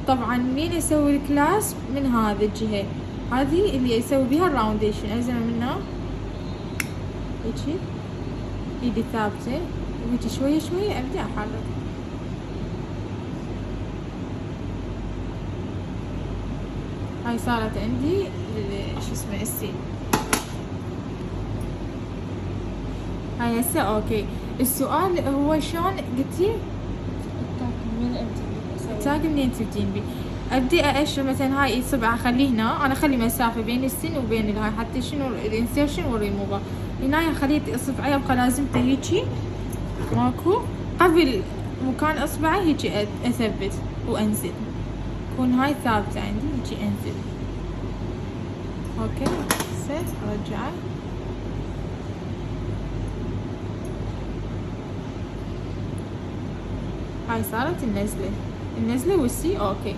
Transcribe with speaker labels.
Speaker 1: طبعا مين يسوي الكلاس من هذه الجهة، هذه اللي يسوي بيها الراونديشن. ألزمه منه هيجي ايدي ثابتة، وهيجي شوية شوية ابدأ احرك. هاي صارت عندي شو اسمه السين. هاي هسه اوكي. السؤال هو شلون قلتي التاج منين تبدين بيه؟ ابدي ااشر مثلا هاي اصبع اخليه هنا، انا اخلي مسافه بين السن وبين الهاي حتى شنو الانسيرشن والريموفر. هنا اخلي اصبعي ابقى لازمته هيجي ماكو قبل مكان اصبعي هيجي اثبت وانزل، تكون هاي ثابته عندي هيجي انزل. اوكي هسه ارجعه. هاي صارت النزله والسي اوكي.